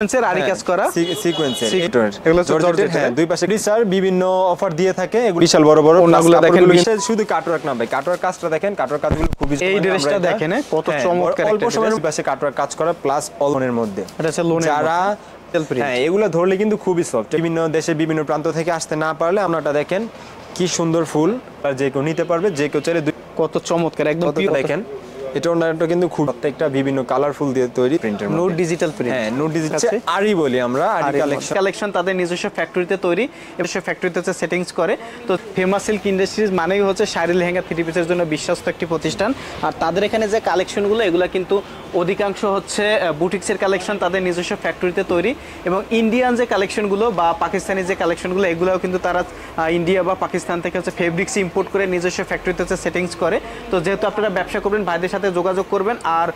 সিকোয়েন্সের আরি কাজ করা সিকোয়েন্সের এগুলো হচ্ছে জর্জেটের, হ্যাঁ দুই পাশে স্যার বিভিন্ন অফার দিয়ে থাকে। এগুলো বিশাল বড় বড় ওনাগুলো দেখেন, শুধু কাটওয়ার্ক না ভাই, কাটওয়ার্ক কাজটা দেখেন, কাটওয়ার্ক কাজগুলো খুবই এই ড্রেসটা দেখেন কত চমৎকার অল্প সময়ের পাশে কাটওয়ার্ক কাজ করা প্লাস লোনের মধ্যে। এটা হচ্ছে লোনের যারা হ্যাঁ এগুলো ধরলে কিন্তু খুবই সফট। বিভিন্ন দেশে বিভিন্ন প্রান্ত থেকে আসতে না পারলে আপনারটা দেখেন কি সুন্দর ফুল, আর যে কেউ নিতে পারবে, যে কেউ চাইলে কত চমৎকার একদম দেখেন। এটা ওনারটা কিন্তু খুব প্রত্যেকটা বিভিন্ন কালারফুল দিয়ে তৈরি প্রিন্টের মধ্যে, নুড ডিজিটাল প্রিন্ট। হ্যাঁ নুড ডিজিটাল আরি বলি আমরা, আরি কালেকশন তাদের নিজস্ব ফ্যাক্টরিতে তৈরি, নিজস্ব ফ্যাক্টরিতে হচ্ছে সেটিংস করে। তো ফেমাস সিল্ক ইন্ডাস্ট্রিজ মানেই হচ্ছে শাড়ি লেহেঙ্গা থ্রি পিসের জন্য বিশ্বস্ত একটি প্রতিষ্ঠান। আর তাদের এখানে যে কালেকশনগুলো এগুলো কিন্তু অধিকাংশ হচ্ছে বুটিক্সের কালেকশন, তাদের নিজস্ব ফ্যাক্টরিতে তৈরি। এবং ইন্ডিয়ান যে কালেকশনগুলো বা পাকিস্তানি যে কালেকশনগুলো এগুলোও কিন্তু তারা ইন্ডিয়া বা পাকিস্তান থেকে হচ্ছে ফেব্রিক্স ইম্পোর্ট করে নিজস্ব ফ্যাক্টরিতে হচ্ছে সেটিংস করে। তো যেহেতু আপনারা ব্যবসা করবেন ভাইদের সাথে যোগাযোগ করবেন, আর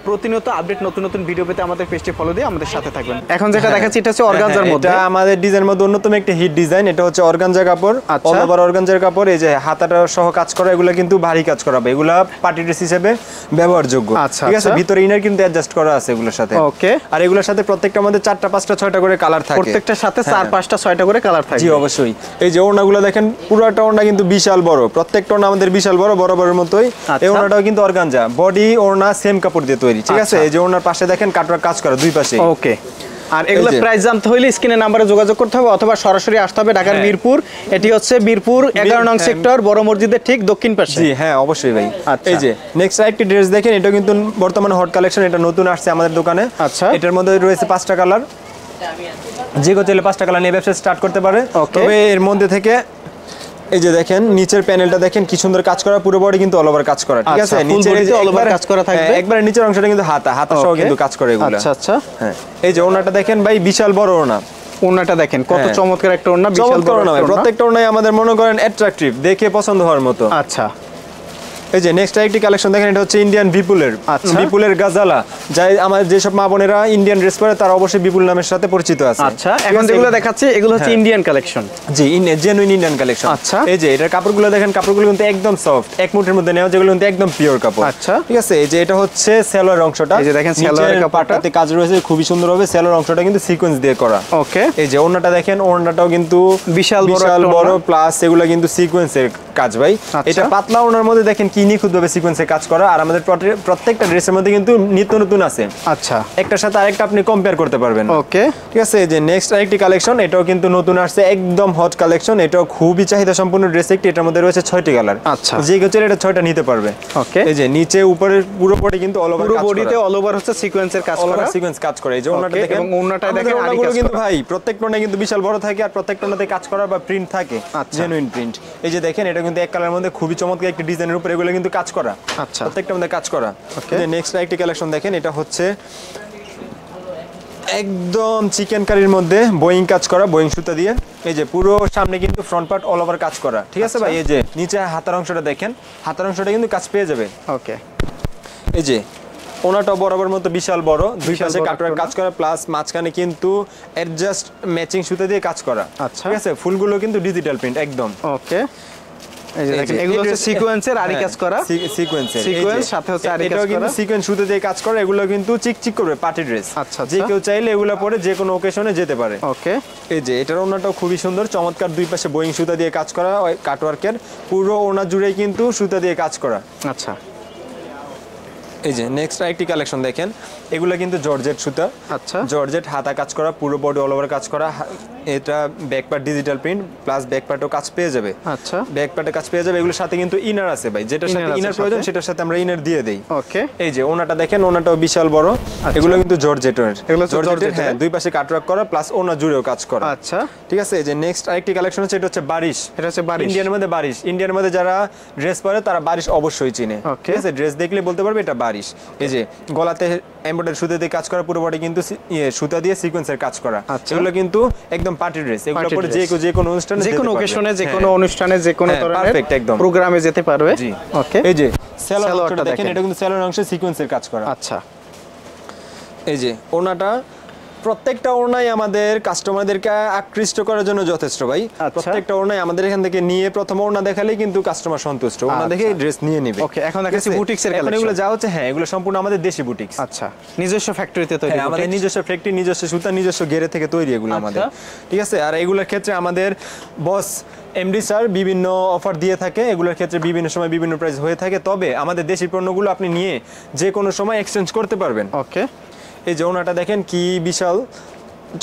প্রতিনিয়ত আপডেট নতুন নতুন ভিডিও পেতে আমাদের পেজটি ফলো দিয়ে আমাদের সাথে থাকবেন। এখন যেটা দেখাচ্ছি এটা হচ্ছে অর্গানজার মধ্যে, এটা আমাদের ডিজাইনের মধ্যে অন্যতম একটা হিট ডিজাইন। এটা হচ্ছে অর্গানজা কাপড়, অল ওভার অর্গানজার কাপড়। এই যে হাতাটা সহ কাজ করা, এগুলো কিন্তু ভারী কাজ করা হবে, এগুলা পার্টি ড্রেস হিসেবে ব্যবহারযোগ্য। ঠিক আছে, ভিতরে ইনার কিন্তু অ্যাডজাস্ট করা আছে এগুলোর সাথে। ওকে, আর এগুলোর সাথে প্রত্যেকটা মধ্যে 4টা 5টা 6টা করে কালার থাকে, প্রত্যেকটার সাথে 4 5টা 6টা করে কালার থাকে। জি অবশ্যই। এই যে ওড়নাগুলো দেখেন, পুরোটা ওড়না কিন্তু বিশাল বড়, প্রত্যেকটা ওড়না আমাদের বিশাল বড়, বরাবরের মতোই। এই ওড়নাটাও কিন্তু অর্গানজা, বডি ওড়না সেম কাপড় দিয়ে তৈরি। ঠিক আছে, এই যে ওড়নার পাশে দেখেন কাটওয়ার্ক কাজ করা দুই পাশে। ওকে, আর এগুলো প্রাইস জানতে হলে স্ক্রিনের নাম্বারে যোগাযোগ করতে হবে অথবা সরাসরি আসতে হবে ঢাকার মিরপুর। এটি হচ্ছে মিরপুর 11 নং সেক্টর, বড় মসজিদের ঠিক দক্ষিণ পাশে। জি হ্যাঁ অবশ্যই ভাই। এই যে নেক্সট আরেকটি ড্রেস দেখেন, এটা কিন্তু বর্তমানে হট কালেকশন, এটা নতুন আসছে আমাদের দোকানে। আচ্ছা, এটার মধ্যে রয়েছে 5টা কালার, যে কেউ চাইলে 5টা কালার নিয়ে ব্যবসা স্টার্ট করতে পারে। তবে এর মধ্যে থেকে এই যে দেখেন নিচের প্যানেলটা দেখেন কি সুন্দর কাজ করা, পুরো বডি কিন্তু অল ওভার কাজ করা। ঠিক আছে, নিচে অল ওভার কাজ করা থাকবে, একবারে নিচের অংশটা কিন্তু হাতা সহ কিন্তু কাজ করে এগুলো। আচ্ছা আচ্ছা, হ্যাঁ এই যে ওড়নাটা দেখেন ভাই, বিশাল বড় ওড়না। ওড়নাটা দেখেন কত চমৎকার একটা ওড়না, বিশাল বড় ওড়না। প্রত্যেকটা ওড়নাই আমাদের মনে করেন অ্যাট্রাকটিভ, দেখে পছন্দ হওয়ার মতো। আচ্ছা, এই যে নেক্সট আরেকটি কালেকশন দেখেন, এটা হচ্ছে ইন্ডিয়ান বিপুলের। বিপুলের গাজালা, যাই আমাদের যেসব মা বোনেরা ইন্ডিয়ান ড্রেস পরে তারা অবশ্যই বিপুল নামের সাথে পরিচিত আছে। আচ্ছা, এখন যেগুলো দেখাচ্ছি এগুলো হচ্ছে ইন্ডিয়ান কালেকশন। জি জেনুইন ইন্ডিয়ান কালেকশন। আচ্ছা, এই যে এটার কাপড়গুলো দেখেন, কাপড়গুলো কিন্তু একদম সফট, এক মুঠের মধ্যে নেওয়া, যেগুলো কিন্তু একদম পিওর কাপড়। আচ্ছা, ঠিক আছে। এই যে এটা হচ্ছে সেলোয়ার অংশটা, এই যে দেখেন সেলোয়ারের কাপড়টাতে কাজ রয়েছে খুবই সুন্দর হবে। সেলোয়ার অংশটা কিন্তু সিকোয়েন্স দিয়ে করা। ওকে, এই যে ওড়নাটা দেখেন, ওড়নাটাও কিন্তু বিশাল বড় প্লাস এগুলো কিন্তু সিকোয়েন্সের কাজ ভাই। এটা পাতলা ওড়নার মধ্যে দেখেন কি নিখুঁতভাবে সিকোয়েন্সের কাজ করা, আর আমাদের প্রত্যেকটা ড্রেসের মধ্যে কিন্তু নিত্য নতুন আছে। আচ্ছা, একটার সাথে আরেকটা আপনি কম্পেয়ার করতে পারবেন। ওকে, ঠিক আছে। এই যে নেক্সট আরেকটি কালেকশন, এটাও কিন্তু নতুন আসছে, একদম হট কালেকশন। এটাও খুবই চাহিদা সম্পূর্ণ ড্রেস একটি, এটার মধ্যে রয়েছে 6টি কালার। আচ্ছা, যে কেউ চাইলে এটা 6টা নিতে পারবে। ওকে, এই যে নিচে উপরের পুরো বডি কিন্তু অল ওভার কাজ করা, পুরো বডিতে অল ওভার হচ্ছে সিকোয়েন্সের কাজ করা, সিকোয়েন্স কাজ করে। এই যে ওড়নাটা দেখেন, এবং ওড়নাটা দেখেন ওড়নাগুলো কিন্তু ভাই প্রত্যেকটা ওড়না কিন্তু বিশাল বড় থাকে, আর প্রত্যেকটা ওড়নাতে কাজ করা বা প্রিন্ট থাকে, জেনুইন প্রিন্ট। এই যে দেখেন, এটা কিন্তু এক কালারের মধ্যে খুবই চমৎকার একটি ডিজাইনের উপরে এগুলো কিন্তু কাজ করা। আচ্ছা, প্রত্যেকটা মধ্যে কাজ করা। এই যে নেক্সট আরেকটি কালেকশন দেখেন, এটা হচ্ছে একদম চিকেন কারির মধ্যে বোয়িং কাজ করা, বোয়িং সুতা দিয়ে। এই যে পুরো সামনে কিন্তু ফ্রন্ট পার্ট অল ওভার কাজ করা। ঠিক আছে ভাই। এই যে নিচে হাতার অংশটা দেখেন, হাতার অংশটা কিন্তু কাজ পেয়ে যাবে। ওকে, এই যে ওনাটা বরাবর মতো বিশাল বড়, দুই পাশে কাটওয়ার্ক কাজ করা, প্লাস মাঝখানে কিন্তু অ্যাডজাস্ট ম্যাচিং সুতা দিয়ে কাজ করা। আচ্ছা, ঠিক আছে। ফুলগুলো কিন্তু ডিজিটাল প্রিন্ট একদম। ওকে, এই যে দেখেন এগুলো হচ্ছে সিকোয়েন্সের আরি কাজ করা, সিকোয়েন্সের সিকোয়েন্স সাথে হচ্ছে আরি কাজ করা। এটাও কিন্তু সিকোয়েন্স সুতা দিয়ে কাজ করা, এগুলো কিন্তু চিকচিক করবে পার্টি ড্রেস। আচ্ছা, যে কেউ চাইলে এগুলো পরে যে কোনো ওকেশনে যেতে পারে। ওকে, এই যে এটার ওড়নাটাও খুবই সুন্দর, চমৎকার, দুই পাশে বোয়িং সুতা দিয়ে কাজ করা, কাটওয়ার্কের পুরো ওড়না জুড়ে কিন্তু সুতা দিয়ে কাজ করা। আচ্ছা, এই যে নেক্সট আরেকটি কালেকশন দেখেন, এগুলো কিন্তু জর্জেট সুতা। আচ্ছা, জর্জেট হাতা কাজ করা, পুরো বডি অল ওভার কাজ করা। এটা back part digital print, plus back পার্টও কাজ পেয়ে যাবে। আচ্ছা, ব্যাক পার্টে কাজ পেয়ে যাবে। এগুলোর সাথে কিন্তু ইনার আছে ভাই, যেটার সাথে ইনার প্রয়োজন সেটার সাথে আমরা ইনার দিয়ে দেই। ওকে, এই যে ওনাটা দেখেন, ওনাটাও বিশাল বড়। এগুলো কিন্তু জর্জেটের, জর্জেটের, হ্যাঁ দুই পাশে কাটওয়ার্ক করা, প্লাস ওনা জুড়েও কাজ করা। আচ্ছা, ঠিক আছে। এই যে নেক্সট আরেকটি কালেকশন হচ্ছে, এটা হচ্ছে বারিশ। এটা হচ্ছে বারিশ, ইন্ডিয়ানের মধ্যে বারিশ। ইন্ডিয়ানের মধ্যে যারা ড্রেস পরে তারা বারিশ অবশ্যই চিনে। ঠিক আছে, ড্রেস দেখলে বলতে পারবে এটা বারিশ। এই যে গলাতে এমব্রয়ডারি সুতা দিয়ে কাজ করা, পুরো বডি কিন্তু সুতা দিয়ে সিকোয়েন্সের কাজ করা। এগুলো কিন্তু একদম পার্টি ড্রেস, এগুলো পরে যে কোনো অনুষ্ঠানে, যে কোনো ওকেশনে, যে কোনো অনুষ্ঠানে, যে কোনো ধরনের পারফেক্ট একদম প্রোগ্রামে যেতে পারবে। জি, ওকে। এই যে সেলোয়ারটা দেখেন, এটা কিন্তু সেলোয়ার অংশে সিকোয়েন্সের কাজ করা। আচ্ছা, এই যে ওনাটা প্রত্যেকটা ওড়নাই আমাদের কাস্টমারদেরকে আকৃষ্ট করার জন্য যথেষ্ট ভাই। প্রত্যেকটা ওড়নাই আমাদের এখান থেকে নিয়ে প্রথম ওড়না দেখালেই কিন্তু কাস্টমার সন্তুষ্ট, ওড়না দেখে ড্রেস নিয়ে নেবে। ওকে, এখন দেখাচ্ছি বুটিক্সের কালেকশন। এগুলো যা হচ্ছে, হ্যাঁ এগুলো সম্পূর্ণ আমাদের দেশি বুটিক্স। আচ্ছা, নিজস্ব ফ্যাক্টরিতে তৈরি? হ্যাঁ, আমাদের নিজস্ব ফ্যাক্টরি, নিজস্ব সুতা, নিজস্ব গেরে থেকে তৈরি এগুলো আমাদের, ঠিক আছে। আর এগুলোর ক্ষেত্রে আমাদের বস এমডি স্যার বিভিন্ন অফার দিয়ে থাকে, এগুলোর ক্ষেত্রে বিভিন্ন সময় বিভিন্ন প্রাইস হয়ে থাকে। তবে আমাদের দেশি পণ্যগুলো আপনি নিয়ে যে কোনো সময় এক্সচেঞ্জ করতে পারবেন। ওকে, এই যে ওনাটা দেখেন কি বিশাল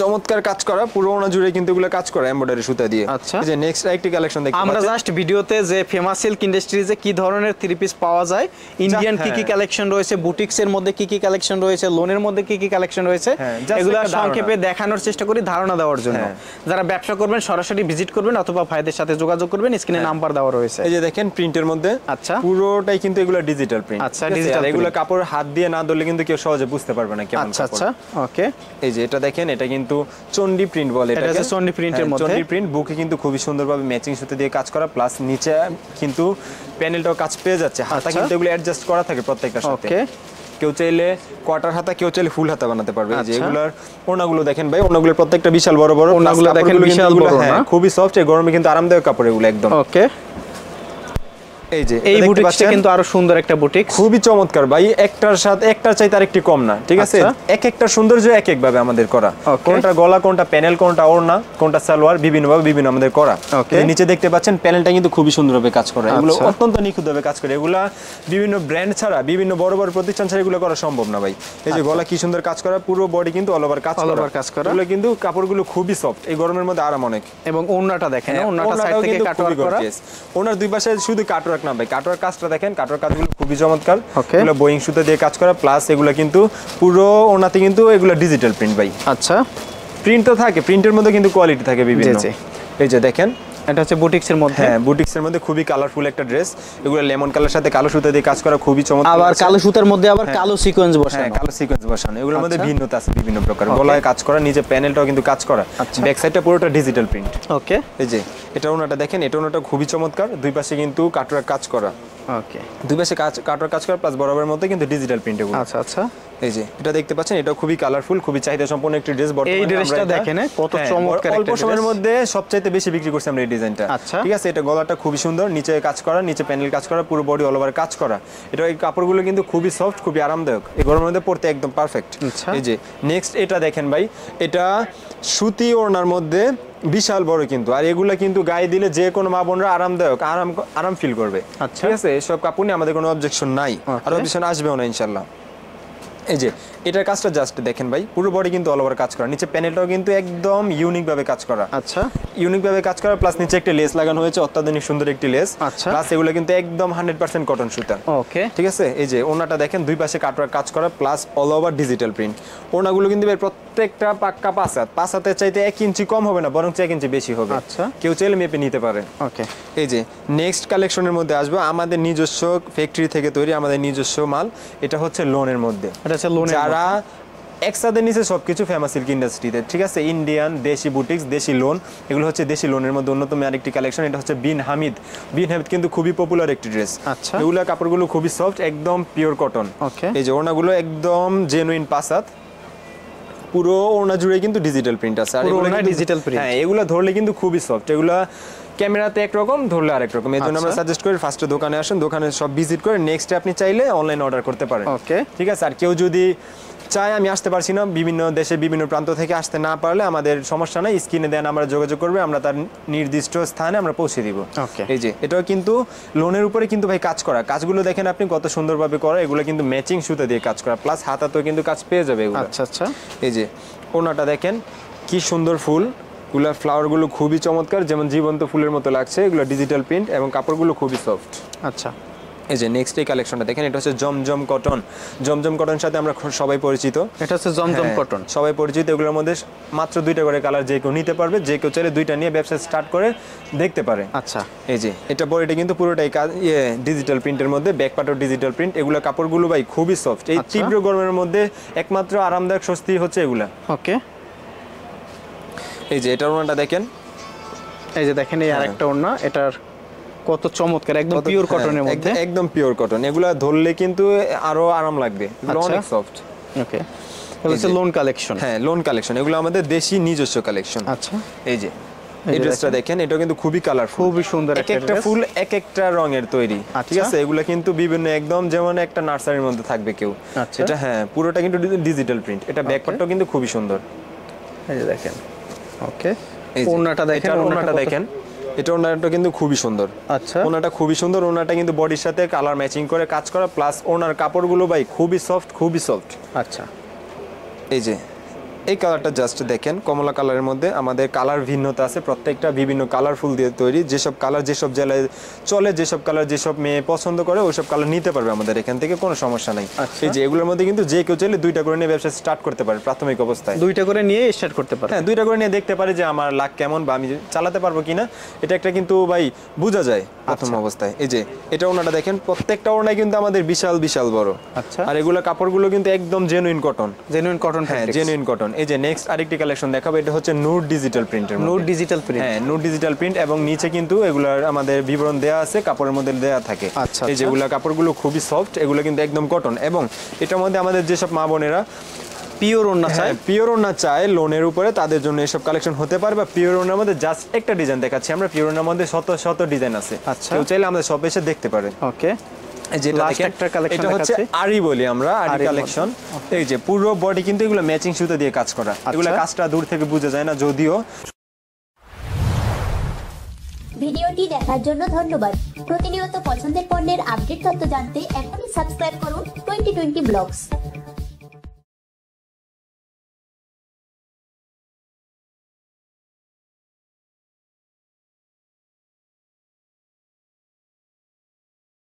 চমৎকার কাজ করা, পুরো ওনা জুড়ে কিন্তু এগুলো কাজ করা এমব্রয়ডারি সুতা দিয়ে। আচ্ছা, এই যে নেক্সট আরেকটি কালেকশন দেখতে পাচ্ছেন। আমরা জাস্ট ভিডিওতে যে ফেমাস সিল্ক ইন্ডাস্ট্রিজে কি ধরনের থ্রি পিস পাওয়া যায়, ইন্ডিয়ান কি কি কালেকশন রয়েছে, বুটিক্স এর মধ্যে কি কি কালেকশন রয়েছে, লোনের মধ্যে কি কি কালেকশন রয়েছে, এগুলো সংক্ষেপে দেখানোর চেষ্টা করি ধারণা দেওয়ার জন্য। যারা ব্যবসা করবেন সরাসরি ভিজিট করবেন অথবা ভাইদের সাথে যোগাযোগ করবেন, স্ক্রিনে নাম্বার দেওয়া রয়েছে। এই যে দেখেন প্রিন্টের মধ্যে, আচ্ছা পুরোটাই কিন্তু এগুলো ডিজিটাল প্রিন্ট। আচ্ছা, ডিজিটাল, এগুলো কাপড় হাত দিয়ে না ধরলে কিন্তু কেউ সহজে বুঝতে পারবে না কেমন কাপড়। আচ্ছা আচ্ছা, ওকে। এই যে এটা দেখেন, এটা কিন্তু চন্ডি প্রিন্ট বলে, এটা হচ্ছে চন্ডি প্রিন্টের মধ্যে। চন্ডি প্রিন্ট, বুকে কিন্তু খুবই সুন্দরভাবে ম্যাচিং সুতা দিয়ে কাজ করা, প্লাস নিচে কিন্তু প্যানেলটাও কাজ পেয়ে যাচ্ছে। হাতা কিন্তু এগুলো অ্যাডজাস্ট করা থাকে প্রত্যেকটার সাথে। ওকে, কেউ চাইলে কোয়ার্টার হাতা, কেউ চাইলে ফুল হাতা বানাতে পারবে। এই যে এগুলোর ওড়নাগুলো দেখেন ভাই, ওড়নাগুলো প্রত্যেকটা বিশাল বড় বড়, ওড়নাগুলো দেখেন বিশাল বড় না, খুবই সফট, এই গরমে কিন্তু আরামদায়ক কাপড় এগুলো একদম। ওকে, এই যে এই বুটিকটা কিন্তু আরো সুন্দর একটা বুটিক, খুবই চমৎকার ভাই, একটার সাথে একটার চাইতে আরেকটি কম না, ঠিক আছে। এক একটা সৌন্দর্য এক এক ভাবে আমাদের করা, কোনটা গলা, কোনটা প্যানেল, কোনটা ওড়না, কোনটা সালোয়ার, বিভিন্ন ভাবে বিভিন্ন আমাদের করা। নিচে দেখতে পাচ্ছেন প্যানেলটা কিন্তু খুবই সুন্দরভাবে কাজ করা, এগুলো অত্যন্ত নিখুঁতভাবে কাজ করে। এগুলা বিভিন্ন ব্র্যান্ড ছাড়া, বিভিন্ন বড় বড় প্রতিষ্ঠান ছাড়া এগুলো করা সম্ভব না ভাই। এই যে গলা কি সুন্দর কাজ করা, পুরো বডি কিন্তু অল ওভার কাজ করা, এগুলো কিন্তু কাপড়গুলো খুবই সফট, এই গরমের মধ্যে আরাম অনেক। এবং ওড়নাটা দেখেন, ওড়নাটা সাইড থেকে কাটওয়ার্ক করা, ওড়নার দুই পাশে শুধু কাটওয়ার্ক না ভাই, কাটওয়ার্ক কাজটা দেখেন, কাটওয়ার্ক কাজগুলো খুবই চমৎকার। এগুলো বোয়িং সুতা দিয়ে কাজ করা, প্লাস এগুলো কিন্তু পুরো ওনাতে কিন্তু এগুলো ডিজিটাল প্রিন্ট ভাই। আচ্ছা, প্রিন্ট তো থাকে, প্রিন্টের মধ্যে কিন্তু কোয়ালিটি থাকে বিভিন্ন। এই যে দেখেন, এটা হচ্ছে বুটিক্সের মধ্যে। হ্যাঁ, বুটিক্সের মধ্যে খুবই কালারফুল একটা ড্রেস, এগুলো লেমন কালার সাথে কালো সুতা দিয়ে কাজ করা, খুবই চমৎকার। আবার কালো সুতার মধ্যে আবার কালো সিকোয়েন্স বসানো। হ্যাঁ, কালো সিকোয়েন্স বসানো, এগুলোর মধ্যে ভিন্নতা আছে বিভিন্ন প্রকার। গলায় কাজ করা, নিচে প্যানেলটাও কিন্তু কাজ করা, ব্যাক সাইডটা পুরোটা ডিজিটাল প্রিন্ট। ওকে, এই যে এটা ওনাটা দেখেন, এটা ওনাটা খুবই চমৎকার, দুই পাশে কিন্তু কাটওয়ার্ক কাজ করা। ওকে, দুই পাশে কাটওয়ার্ক কাজ করা, প্লাস বরাবরের মধ্যে কিন্তু ডিজিটাল প্রিন্ট এগুলো। আচ্ছা আচ্ছা, এই যে এটা দেখতে পাচ্ছেন, এটা খুবই কালারফুল, খুবই চাহিদা সম্পন্ন একটি ড্রেস। বর্তমানে এই ড্রেসটা দেখেন কত চমৎকার একটা ড্রেস, অল্প সময়ের মধ্যে সবচাইতে বেশি বিক্রি করছে আমরা এই ডিজাইনটা। আচ্ছা, ঠিক আছে। এটা গলাটা খুবই সুন্দর, নিচে কাজ করা, নিচে প্যানেল কাজ করা, পুরো বডি অল ওভার কাজ করা। এটা এই কাপড়গুলো কিন্তু খুবই সফট, খুবই আরামদায়ক, এই গরমের মধ্যে পরতে একদম পারফেক্ট। এই যে নেক্সট এটা দেখেন ভাই, এটা সুতি ওড়নার মধ্যে বিশাল বড় কিন্তু, আর এগুলা কিন্তু গায়ে দিলে যে কোনো মা বোনরা আরামদায়ক, আরাম ফিল করবে। ঠিক আছে, এসব কাপড় নিয়ে আমাদের কোনো অবজেকশন নাই, আর অবজেকশন আসবেও না ইনশাল্লাহ। এই যে এটার কাজটা জাস্ট দেখেন ভাই, পুরো বডি কিন্তু অল ওভার কাজ করা, নিচে প্যানেলটাও কিন্তু একদম ইউনিক ভাবে কাজ করা। আচ্ছা, ইউনিক ভাবে কাজ করা, প্লাস নিচে একটা লেস লাগানো হয়েছে, অত্যাধুনিক সুন্দর একটি লেস। আচ্ছা, প্লাস এগুলো কিন্তু একদম 100% কটন সুতা। ওকে, ঠিক আছে। এই যে ওনাটা দেখেন, দুই পাশে কাটওয়ার্ক কাজ করা, plus all over digital print. ওনাগুলো কিন্তু প্রত্যেকটা পাক্কা 5 হাতের চাইতে 1 ইঞ্চি কম হবে না, বরং 1 ইঞ্চি বেশি হবে। আচ্ছা, কেউ চাইলে মেপে নিতে পারে। ওকে। এই যে নেক্সট কালেকশনের মধ্যে আসবো, আমাদের নিজস্ব ফ্যাক্টরি থেকে তৈরি, আমাদের নিজস্ব মাল। এটা হচ্ছে লোনের মধ্যে, এটা হচ্ছে লোনের। যারা একসাথে নিচে সবকিছু ফেমাস সিল্ক ইন্ডাস্ট্রিতে, ঠিক আছে। ইন্ডিয়ান, দেশি বুটিক্স, দেশি লোন, এগুলো হচ্ছে দেশি লোনের মধ্যে অন্যতম আরেকটি কালেকশন। এটা হচ্ছে বিন হামিদ কিন্তু খুবই পপুলার একটি ড্রেস। আচ্ছা, এগুলো কাপড়গুলো খুবই সফট, একদম পিওর কটন। ওকে। এই যে ওড়নাগুলো একদম জেনুইন 5 হাত, পুরো ওড়না জুড়ে কিন্তু ডিজিটাল প্রিন্ট আছে, আর এগুলো ডিজিটাল প্রিন্ট। হ্যাঁ, এগুলো ধরলে কিন্তু খুবই সফট, এগুলো ক্যামেরাতে একরকম, ধরলে আরেক রকম। এর জন্য আমরা সাজেস্ট করি ফার্স্টে দোকানে আসেন, দোকানে সব ভিজিট করে নেক্সটে আপনি চাইলে অনলাইন অর্ডার করতে পারেন। ওকে, ঠিক আছে। আর কেউ যদি চাই আমি আসতে পারছি না, বিভিন্ন দেশে বিভিন্ন প্রান্ত থেকে আসতে না পারলে আমাদের সমস্যা নাই, স্ক্রিনে দেন, আমরা যোগাযোগ করবে, আমরা তার নির্দিষ্ট স্থানে আমরা পৌঁছে দিব। এই যে এটাও কিন্তু লোনের উপরে কিন্তু ভাই কাজ করা, কাজগুলো দেখেন আপনি কত সুন্দরভাবে করা, এগুলো কিন্তু ম্যাচিং সুতা দিয়ে কাজ করা, প্লাস হাতাতেও কিন্তু কাজ পেয়ে যাবে এগুলো। আচ্ছা আচ্ছা। এই যে ওনাটা দেখেন কি সুন্দর ফুল, গুলা ফ্লাওয়ারগুলো খুবই চমৎকার, যেমন জীবন্ত ফুলের মতো লাগছে, এগুলো ডিজিটাল প্রিন্ট এবং কাপড়গুলো খুবই সফট। আচ্ছা। এই যে নেক্সট এই কালেকশনটা দেখেন, এটা হচ্ছে জমজম কটন। জমজম কটন সাথে আমরা সবাই পরিচিত, এটা হচ্ছে জমজম কটন, সবাই পরিচিত। এগুলোর মধ্যে মাত্র 2টা করে কালার, যে কেউ নিতে পারবে, যে কেউ চাইলে 2টা নিয়ে ব্যবসা স্টার্ট করে দেখতে পারে। আচ্ছা। এই যে এটা বডিটা কিন্তু পুরোটাই ডিজিটাল প্রিন্টের মধ্যে, ব্যাক পার্টও ডিজিটাল প্রিন্ট। এগুলো কাপড়গুলো ভাই খুবই সফট, এই তীব্র গরমের মধ্যে একমাত্র আরামদায়ক স্বস্তি হচ্ছে এগুলা। ওকে। এই যে এটার ওড়নাটা দেখেন, এই যে দেখেন এই আরেকটা ওড়না, এটার কত চমৎকার, একদম পিওর কটনের মধ্যে, একদম পিওর কটন। এগুলা ধরলে কিন্তু আরো আরাম লাগবে, এগুলো অনেক সফট। ওকে। হচ্ছে লোন কালেকশন। হ্যাঁ, লোন কালেকশন, এগুলো আমাদের দেশি নিজস্ব কালেকশন। আচ্ছা, এই যে এই ড্রেসটা দেখেন, এটা কিন্তু খুবই কালারফুল, খুবই সুন্দর একটা ফুল এক একটা রঙের তৈরি, ঠিক আছে? এগুলো কিন্তু বিভিন্ন একদম যেমন একটা নার্সারির মধ্যে থাকবে কেউ। এটা হ্যাঁ পুরোটা কিন্তু ডিজিটাল প্রিন্ট, এটা ব্যাকপার্টটাও কিন্তু খুবই সুন্দর। এই যে দেখেন, ওকে ওড়নাটা দেখেন, ওড়নাটা দেখেন, এটা ওড়নাটা কিন্তু খুবই সুন্দর। আচ্ছা, ওড়নাটা খুবই সুন্দর, ওড়নাটা কিন্তু বডির সাথে কালার ম্যাচিং করে কাজ করা, প্লাস ওড়নার কাপড়গুলো ভাই খুবই সফট, খুবই সফট। আচ্ছা, এই যে এই কালারটা জাস্ট দেখেন, কমলা কালারের মধ্যে আমাদের কালার ভিন্নতা আছে, প্রত্যেকটা বিভিন্ন কালারফুল দিয়ে তৈরি। যেসব কালার যেসব জেলায় চলে, যেসব কালার যেসব মেয়ে পছন্দ করে ওইসব কালার নিতে পারবে আমাদের এখান থেকে, কোনো সমস্যা নাই। এই যে এগুলোর মধ্যে কিন্তু যে কেউ চাইলে 2টা করে নিয়ে ব্যবসা স্টার্ট করতে পারে প্রাথমিক অবস্থায়। 2টা করে নিয়ে স্টার্ট করতে পারে। হ্যাঁ, 2টা করে নিয়ে দেখতে পারে যে আমার লাক কেমন বা আমি চালাতে পারবো কিনা, এটা একটা কিন্তু ভাই বোঝা যায় প্রথম অবস্থায়। এই যে এটা ওনাটা দেখেন, প্রত্যেকটা ওনাই কিন্তু আমাদের বিশাল বিশাল বড়। আচ্ছা, আর এগুলো কাপড়গুলো কিন্তু একদম জেনুইন কটন, জেনুইন কটন। হ্যাঁ, জেনুইন কটন। এই যে নেক্সট আরেকটি কালেকশন দেখাবো, এটা হচ্ছে নূর ডিজিটাল প্রিন্টের মধ্যে। নূর ডিজিটাল প্রিন্ট, হ্যাঁ, নূর ডিজিটাল প্রিন্ট, এবং নিচে কিন্তু এগুলার আমাদের বিবরণ দেয়া আছে, কাপড়ের মধ্যে দেয়া থাকে। আচ্ছা, এই যেগুলো কাপড়গুলো খুবই সফট, এগুলো কিন্তু একদম কটন, এবং এটার মধ্যে আমাদের যেসব মা বোনেরা পিওর ওড়না চাই, পিওর ওড়না চায় লোনের উপরে, তাদের জন্য এসব কালেকশন হতে পারে। বা পিওর ওড়নার মধ্যে জাস্ট একটা ডিজাইন দেখাচ্ছি আমরা, পিওর ওড়নার মধ্যে শত শত ডিজাইন আছে। আচ্ছা, কেউ চাইলে আমাদের শপে এসে দেখতে পারে। ওকে, যেটা দেখেন এটা হচ্ছে আরি বলি আমরা, আরি কালেকশন। এই যে পুরো বডি কিন্তু এগুলো ম্যাচিং সুতা দিয়ে কাজ করা, এগুলো কাজটা দূর থেকে বোঝা যায় না যদিও। ভিডিওটি দেখার জন্য ধন্যবাদ। প্রতিনিয়ত পছন্দের পণ্যের আপডেট তথ্য জানতে এখনই সাবস্ক্রাইব করুন 2020 ব্লগস।